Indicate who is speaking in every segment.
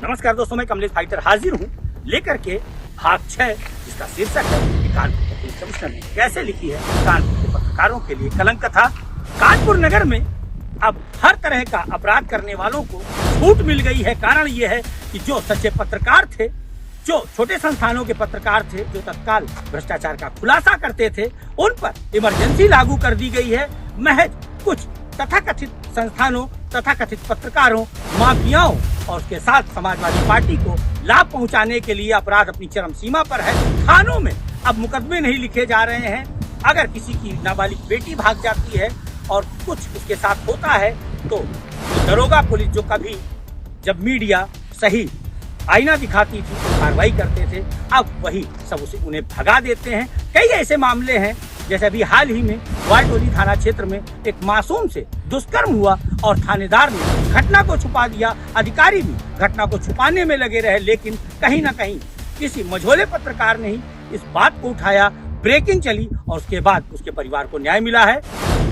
Speaker 1: नमस्कार दोस्तों, मैं कमलेश फाइटर हाजिर हूँ लेकर के भाग 6, जिसका शीर्षक है कि कानपुर के पुलिस कमिश्नर ने कैसे लिखी है कानपुर के पत्रकारों के लिए कलंक कथा। कानपुर नगर में अब हर तरह का अपराध करने वालों को छूट मिल गई है। कारण ये है कि जो सच्चे पत्रकार थे, जो छोटे संस्थानों के पत्रकार थे, जो तत्काल भ्रष्टाचार का खुलासा करते थे, उन पर इमरजेंसी लागू कर दी गई है। महज कुछ तथाकथित संस्थानों, तथाकथित पत्रकारों, माफियाओं और उसके साथ समाजवादी पार्टी को लाभ पहुंचाने के लिए अपराध अपनी चरम सीमा पर है। थानों में अब मुकदमे नहीं लिखे जा रहे हैं। अगर किसी की नाबालिग बेटी भाग जाती है और कुछ उसके साथ होता है तो दरोगा पुलिस जो कभी जब मीडिया सही आईना दिखाती थी तो कार्रवाई करते थे, अब वही सब उन्हें भगा देते हैं। कई ऐसे मामले हैं, जैसे अभी हाल ही में वालटोली थाना क्षेत्र में एक मासूम से दुष्कर्म हुआ और थानेदार ने घटना को छुपा दिया। अधिकारी भी घटना को छुपाने में लगे रहे, लेकिन कहीं न कहीं किसी मझोले पत्रकार ने ही इस बात को उठाया, ब्रेकिंग चली और उसके बाद उसके परिवार को न्याय मिला है।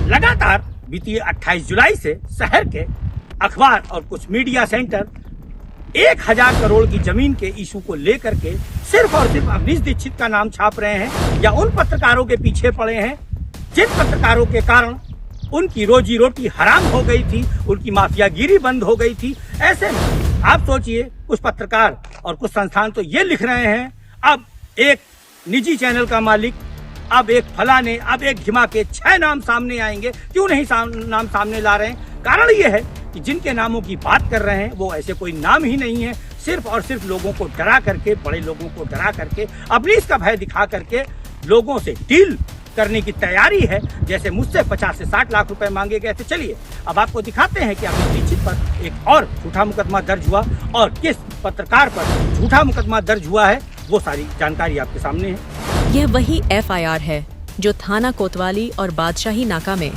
Speaker 1: लगातार बीती 28 जुलाई से शहर के अखबार और कुछ मीडिया सेंटर 1000 करोड़ की जमीन के इशू को लेकर के सिर्फ और सिर्फ अवनीश दीक्षित का नाम छाप रहे हैं या उन पत्रकारों के पीछे पड़े हैं जिन पत्रकारों के कारण उनकी रोजी रोटी हराम हो गई थी, उनकी माफियागिरी बंद हो गई थी। ऐसे में आप सोचिए, कुछ पत्रकार और कुछ संस्थान तो ये लिख रहे हैं, अब एक निजी चैनल का मालिक, अब एक फलाने, अब एक घिमा के 6 नाम सामने आएंगे। क्यों नहीं नाम सामने ला रहे हैं? कारण ये है कि जिनके नामों की बात कर रहे हैं वो ऐसे कोई नाम ही नहीं है। सिर्फ और सिर्फ लोगों को डरा करके, बड़े लोगों को डरा करके, अवनीश का भय दिखा करके लोगों से डील करने की तैयारी है। जैसे मुझसे 50 से 60 लाख रुपए मांगे गए थे। चलिए अब आपको दिखाते हैं कि अवनीश दीक्षित पर एक और झूठा मुकदमा दर्ज हुआ और किस पत्रकार पर झूठा मुकदमा दर्ज हुआ है, वो सारी जानकारी आपके सामने है।
Speaker 2: यह वही FIR है जो थाना कोतवाली और बादशाही नाका में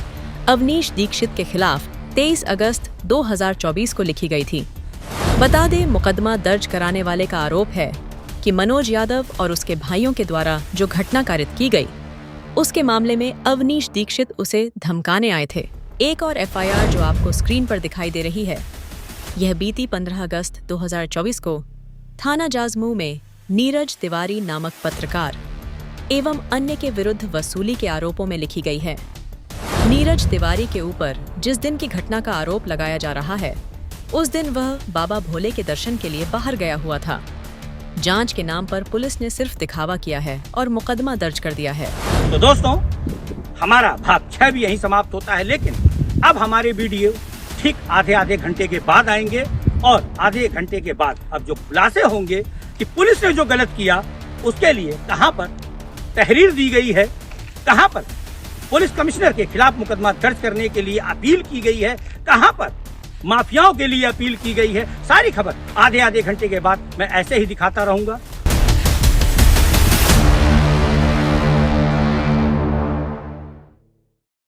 Speaker 2: अवनीश दीक्षित के खिलाफ 23 अगस्त 2024 को लिखी गई थी। बता दें, मुकदमा दर्ज कराने वाले का आरोप है कि मनोज यादव और उसके भाइयों के द्वारा जो घटना कारित की गई, उसके मामले में अवनीश दीक्षित उसे धमकाने आए थे। एक और FIR जो आपको स्क्रीन पर दिखाई दे रही है, यह बीती 15 अगस्त 2024 को थाना जाजमऊ में नीरज तिवारी नामक पत्रकार एवं अन्य के विरुद्ध वसूली के आरोपों में लिखी गई है। नीरज तिवारी के ऊपर जिस दिन की घटना का आरोप लगाया जा रहा है, उस दिन वह बाबा भोले के दर्शन के लिए बाहर गया हुआ था। जांच के नाम पर पुलिस ने सिर्फ दिखावा किया है और मुकदमा दर्ज कर दिया है।
Speaker 1: तो दोस्तों, हमारा भाग 6 भी यहीं समाप्त होता है, लेकिन अब हमारे वीडियो ठीक आधे घंटे के बाद आएंगे और आधे घंटे के बाद अब जो खुलासे होंगे कि पुलिस ने जो गलत किया उसके लिए कहां पर तहरीर दी गई है, कहां पर पुलिस कमिश्नर के खिलाफ मुकदमा दर्ज करने के लिए अपील की गई है, कहां पर माफियाओं के लिए अपील की गई है, सारी खबर आधे घंटे के बाद मैं ऐसे ही दिखाता रहूंगा।